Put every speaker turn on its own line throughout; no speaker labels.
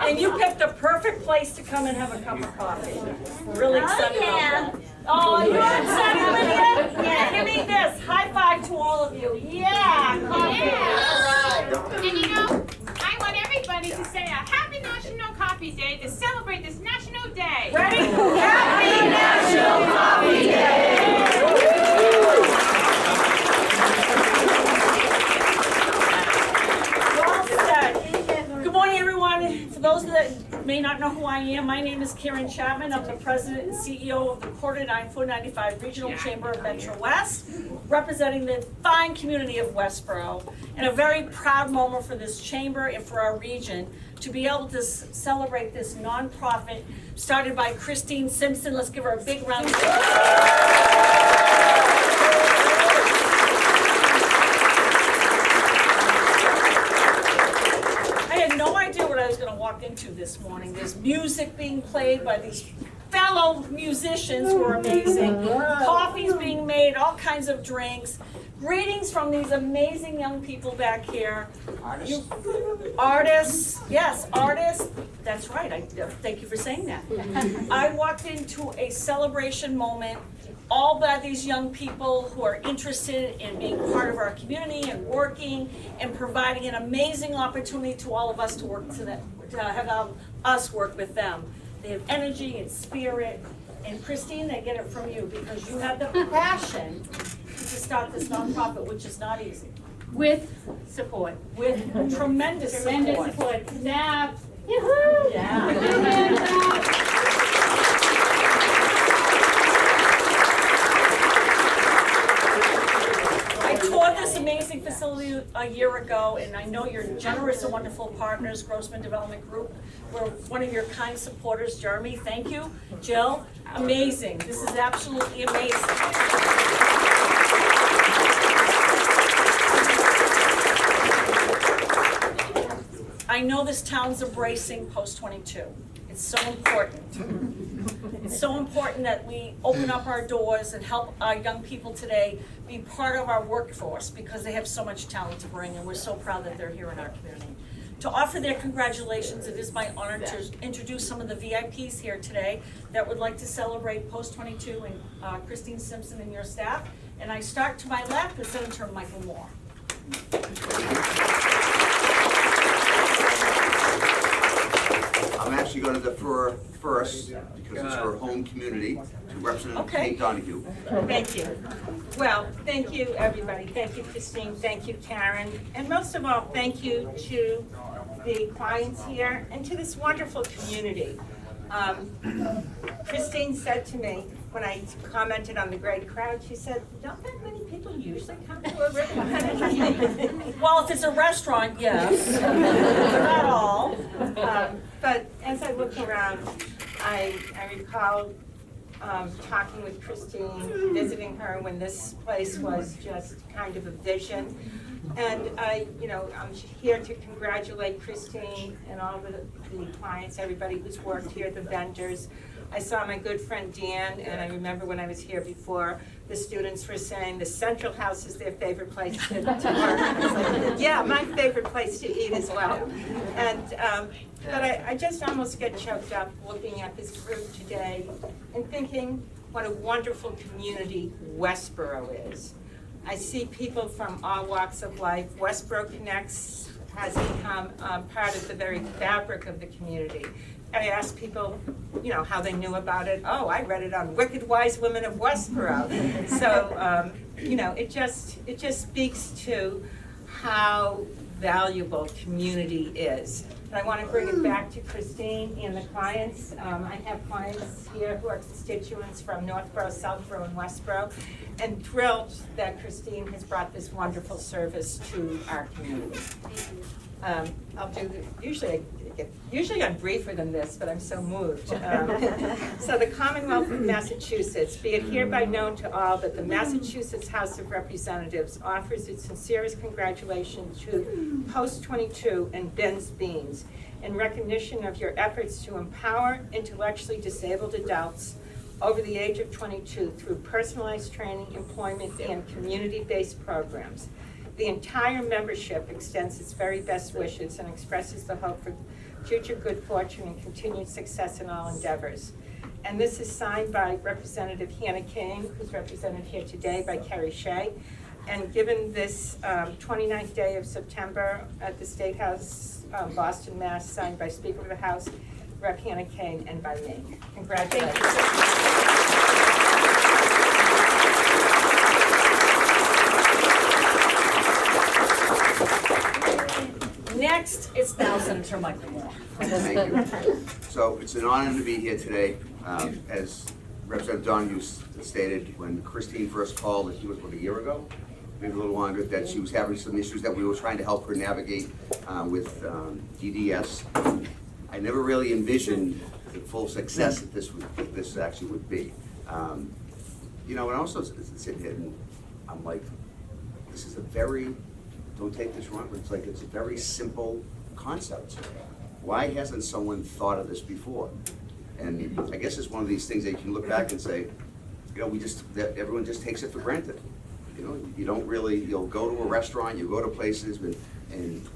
And you picked the perfect place to come and have a cup of coffee. Really excited about that. Oh, you're excited, Lydia? Yeah. Give me this. High five to all of you. Yeah, coffee.
Yeah.
All right.
And you know, I want everybody to say a Happy National Coffee Day to celebrate this National Day.
Ready? Happy National Coffee Day! Well said. Good morning, everyone. For those that may not know who I am, my name is Karen Chapman. I'm the president and CEO of the Quarter 9495 Regional Chamber of Metro West, representing the fine community of Westborough, and a very proud moment for this chamber and for our region to be able to celebrate this nonprofit started by Christine Simpson. Let's give her a big round of applause. I had no idea what I was going to walk into this morning. There's music being played by these fellow musicians who are amazing. Coffee's being made, all kinds of drinks. Greetings from these amazing young people back here. Artists, yes, artists. That's right, thank you for saying that. I walked into a celebration moment, all by these young people who are interested in being part of our community and working and providing an amazing opportunity to all of us to work to have us work with them. They have energy and spirit, and Christine, they get it from you because you have the passion to start this nonprofit, which is not easy.
With support.
With tremendous support.
Snap. Yoo-hoo!
Yeah. I toured this amazing facility a year ago, and I know you're generous and wonderful partners, Grossman Development Group. We're one of your kind supporters. Jeremy, thank you. Jill, amazing. This is absolutely amazing. I know this town's embracing post-22. It's so important. It's so important that we open up our doors and help our young people today be part of our workforce because they have so much talent to bring, and we're so proud that they're here in our community. To offer their congratulations, it is my honor to introduce some of the VIPs here today that would like to celebrate post-22 and Christine Simpson and your staff. And I start to my left with Senator Michael Moore.
I'm actually going to defer first, because it's her home community, to Representative Kate Donahue.
Thank you. Well, thank you, everybody. Thank you, Christine. Thank you, Karen. And most of all, thank you to the clients here and to this wonderful community. Christine said to me, when I commented on the great crowd, she said, don't that many people usually come to a ribbon cutting?
Well, if it's a restaurant, yes. Not all.
But as I look around, I recall talking with Christine, visiting her when this place was just kind of a vision. And I'm here to congratulate Christine and all the clients, everybody who's worked here, the vendors. I saw my good friend Dan, and I remember when I was here before, the students were saying the Central House is their favorite place to work. I was like, yeah, my favorite place to eat as well. And but I just almost get choked up looking at this group today and thinking what a wonderful community Westborough is. I see people from all walks of life. Westborough Connects has become part of the very fabric of the community. I asked people, how they knew about it. Oh, I read it on Wicked Wise Women of Westborough. So, it just speaks to how valuable community is. And I want to bring it back to Christine and the clients. I have clients here who are constituents from Northborough, Southborough, and Westborough, and thrilled that Christine has brought this wonderful service to our community. I'll do usually I'm briefer than this, but I'm so moved. So the Commonwealth of Massachusetts, be it hereby known to all that the Massachusetts House of Representatives offers its sincerest congratulations to Post-22 and Ben's Beans in recognition of your efforts to empower intellectually disabled adults over the age of 22 through personalized training, employment, and community-based programs. The entire membership extends its very best wishes and expresses the hope for future good fortune and continued success in all endeavors. And this is signed by Representative Hannah King, who's represented here today by Kerry Shea. And given this 29th day of September at the State House, Boston, Mass., signed by Speaker of the House, Rep. Hannah King, and by me. Congratulations.
Next, it's now Senator Michael Moore.
Thank you. So it's an honor to be here today. As Representative Donahue stated, when Christine first called, I think it was about a year ago, maybe a little longer, that she was having some issues that we were trying to help her navigate with DDS. I never really envisioned the full success that this actually would be. You know, and also sitting here and I'm like, this is a very, don't take this wrong, but it's a very simple concept. Why hasn't someone thought of this before? And I guess it's one of these things that you can look back and say, you know, everyone just takes it for granted. You know, you don't really, you'll go to a restaurant, you go to places, and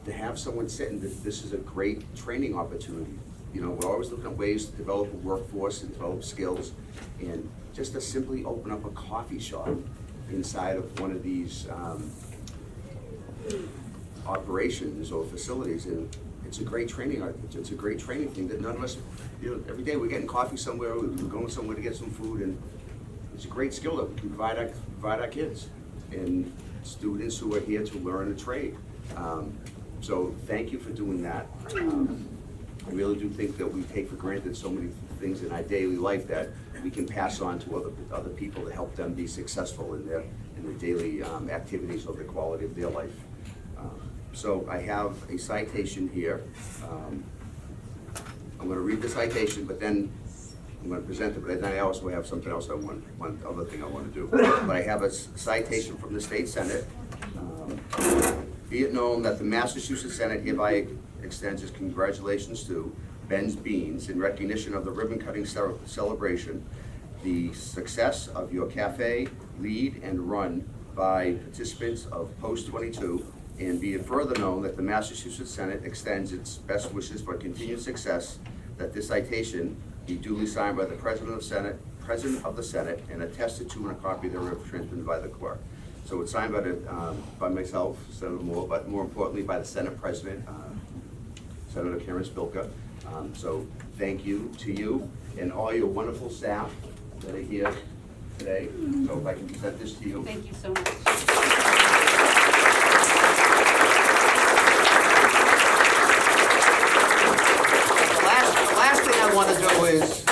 to have someone sit and this is a great training opportunity. You know, we're always looking at ways to develop a workforce and develop skills, and just to simply open up a coffee shop inside of one of these operations or facilities, and it's a great training. It's a great training thing that none of us, you know, every day we're getting coffee somewhere, we're going somewhere to get some food, and it's a great skill that we can provide our kids and students who are here to learn a trade. So thank you for doing that. I really do think that we take for granted so many things in our daily life that we can pass on to other people to help them be successful in their daily activities or the quality of their life. So I have a citation here. I'm going to read the citation, but then I'm going to present it. But then I also have something else one other thing I want to do. But I have a citation from the State Senate. Be it known that the Massachusetts Senate hereby extends its congratulations to Ben's Beans in recognition of the ribbon-cutting celebration, the success of your cafe, lead and run by participants of Post 22, and be it further known that the Massachusetts Senate extends its best wishes for continued success, that this citation be duly signed by the President of the Senate, and attested to in a copy thereof transmitted by the clerk. So it's signed by myself, Senator Moore, but more importantly by the Senate President, Senator Karen Spilka. So thank you to you and all your wonderful staff that are here today. So if I can present this to you.
Thank you so much.
The last thing I want to do is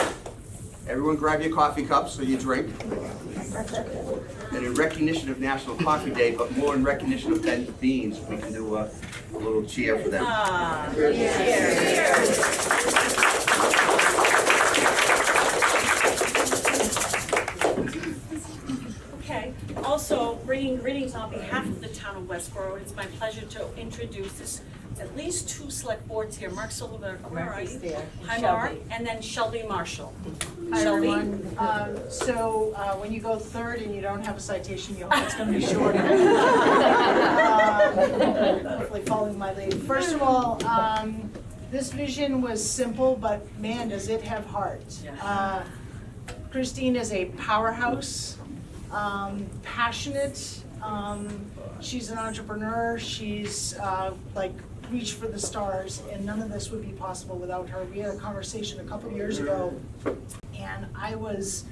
everyone grab your coffee cups so you drink. And in recognition of National Coffee Day, but more in recognition of Ben's Beans, we can do a little cheer for them.
Okay, also bringing greetings on behalf of the town of Westborough. It's my pleasure to introduce at least two select boards here. Mark Silverberg, where are you?
There.
Hi, Mark, and then Shelby Marshall.
Hi,
Shelby?
everyone. So when you go third and you don't have a citation, you hope it's going to be shorter. Hopefully following my lead. First of all, this vision was simple, but man, does it have heart. Christine is a powerhouse, passionate. She's an entrepreneur. She's reach for the stars, and none of this would be possible without her. We had a conversation a couple years ago, and it was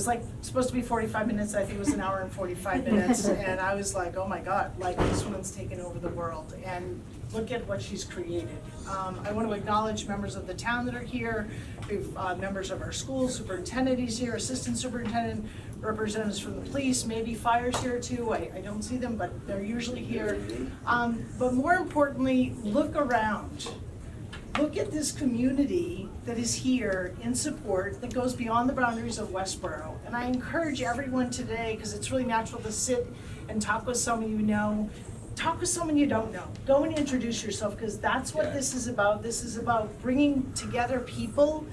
like supposed to be 45 minutes. I think it was an hour and 45 minutes, and I was like, oh my God, like this woman's taken over the world, and look at what she's created. I want to acknowledge members of the town that are here. We've members of our school, superintendent is here, assistant superintendent, representatives from the police, maybe fire's here too. I don't see them, but they're usually here. But more importantly, look around. Look at this community that is here in support that goes beyond the boundaries of Westborough. And I encourage everyone today, because it's really natural to sit and talk with someone you know, talk with someone you don't know. Go and introduce yourself, because that's what this is about. This is about bringing together people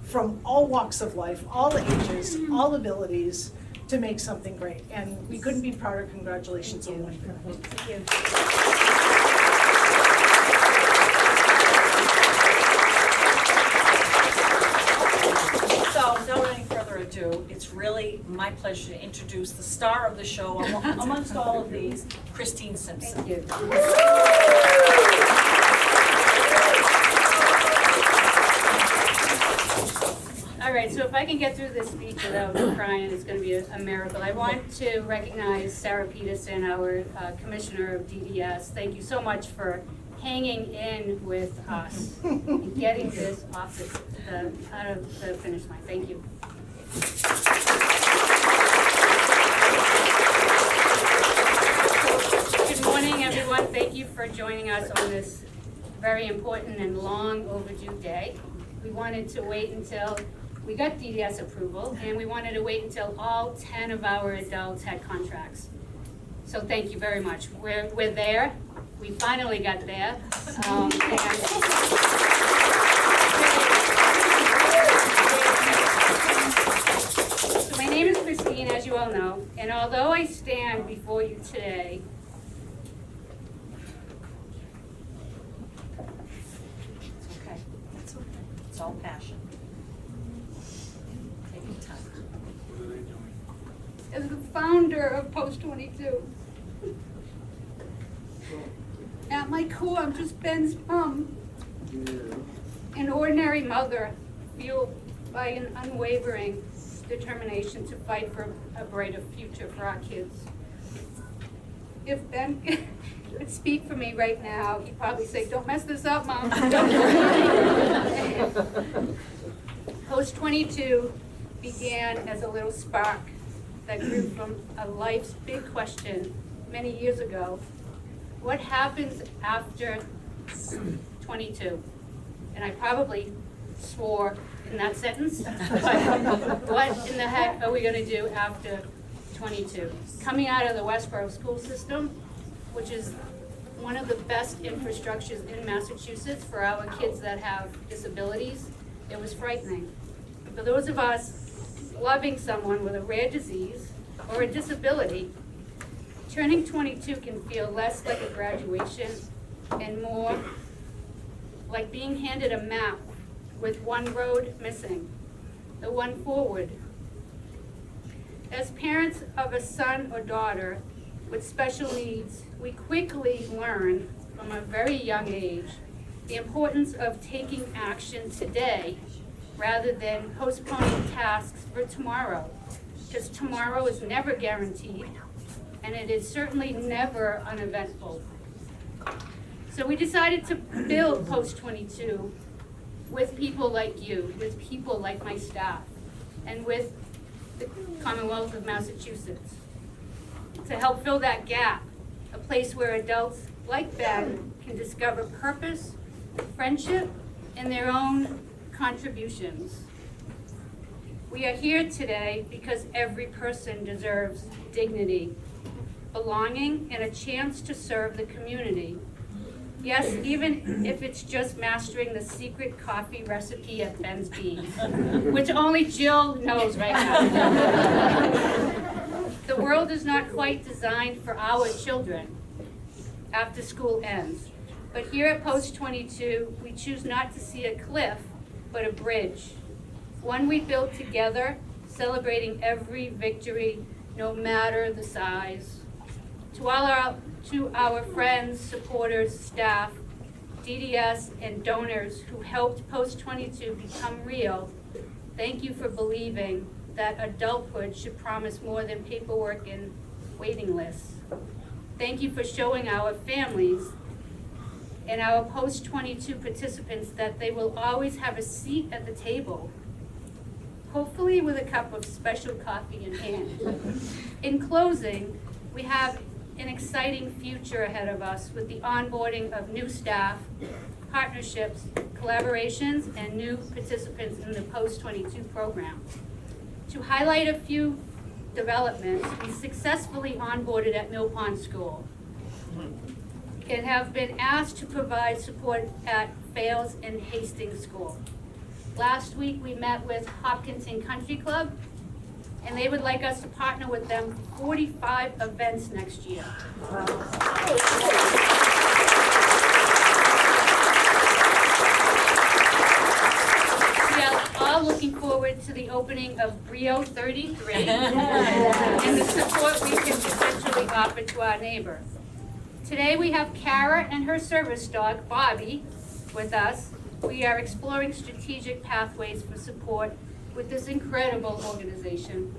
from all walks of life, all ages, all abilities, to make something great. And we couldn't be prouder. Congratulations on winning.
Thank you. So, without any further ado, it's really my pleasure to introduce the star of the show amongst all of these, Christine Simpson.
Thank you. All right, so if I can get through this speech without crying, it's going to be a miracle. I want to recognize Sarah Peterson, our Commissioner of DDS. Thank you so much for hanging in with us and getting this off out of the finish line. Thank you. Good morning, everyone. Thank you for joining us on this very important and long overdue day. We wanted to wait until we got DDS approval, and we wanted to wait until all 10 of our adults had contracts. So thank you very much. We're there. We finally got there. So my name is Christine, as you all know, and although I stand before you today,
It's okay. It's okay. It's all passion. Take your time.
as the founder of Post 22. At my core, I'm just Ben's mom, an ordinary mother, fueled by an unwavering determination to fight for a brighter future for our kids. If Ben could speak for me right now, he'd probably say, "Don't mess this up, Mom." Post 22 began as a little spark that grew from a life's big question many years ago. What happens after 22? And I probably swore in that sentence, but what in the heck are we gonna do after 22? Coming out of the Westborough school system, which is one of the best infrastructures in Massachusetts for our kids that have disabilities, it was frightening. And for those of us loving someone with a rare disease or a disability, turning 22 can feel less like a graduation and more like being handed a map with one road missing, the one forward. As parents of a son or daughter with special needs, we quickly learn from a very young age the importance of taking action today rather than postponing tasks for tomorrow, because tomorrow is never guaranteed, and it is certainly never uneventful. So we decided to build Post 22 with people like you, with people like my staff, and with the Commonwealth of Massachusetts, to help fill that gap, a place where adults like Ben can discover purpose, friendship, and their own contributions. We are here today because every person deserves dignity, belonging, and a chance to serve the community. Yes, even if it's just mastering the secret coffee recipe at Ben's Beans, which only Jill knows right now. The world is not quite designed for our children after school ends. But here at Post 22, we choose not to see a cliff, but a bridge. One we built together, celebrating every victory, no matter the size. To our friends, supporters, staff, DDS, and donors who helped Post 22 become real, thank you for believing that adulthood should promise more than paperwork and waiting lists. Thank you for showing our families and our Post 22 participants that they will always have a seat at the table, hopefully with a cup of special coffee in hand. In closing, we have an exciting future ahead of us with the onboarding of new staff, partnerships, collaborations, and new participants in the Post 22 program. To highlight a few developments, we successfully onboarded at Mill Pond School and have been asked to provide support at Fales and Hastings School. Last week, we met with Hopkinton Country Club and they would like us to partner with them for 45 events next year. We are all looking forward to the opening of Brio 33 and the support we can potentially offer to our neighbor. Today we have Kara and her service dog, Bobby, with us. We are exploring strategic pathways for support with this incredible organization.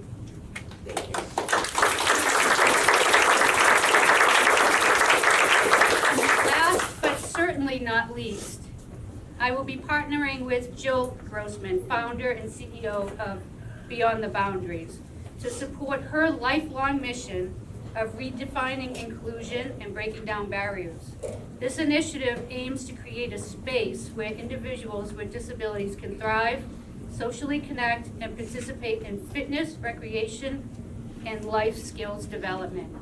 Last but certainly not least, I will be partnering with Jill Grossman, founder and CEO of Beyond the Boundaries, to support her lifelong mission of redefining inclusion and breaking down barriers. This initiative aims to create a space where individuals with disabilities can thrive, socially connect, and participate in fitness, recreation, and life skills development.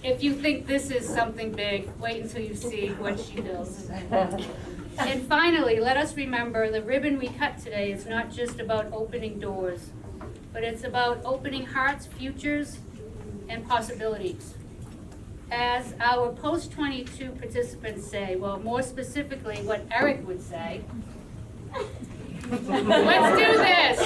If you think this is something big, wait until you see what she does. And finally, let us remember the ribbon we cut today is not just about opening doors, but it's about opening hearts, futures, and possibilities. As our post-22 participants say, well, more specifically what Eric would say, let's do this.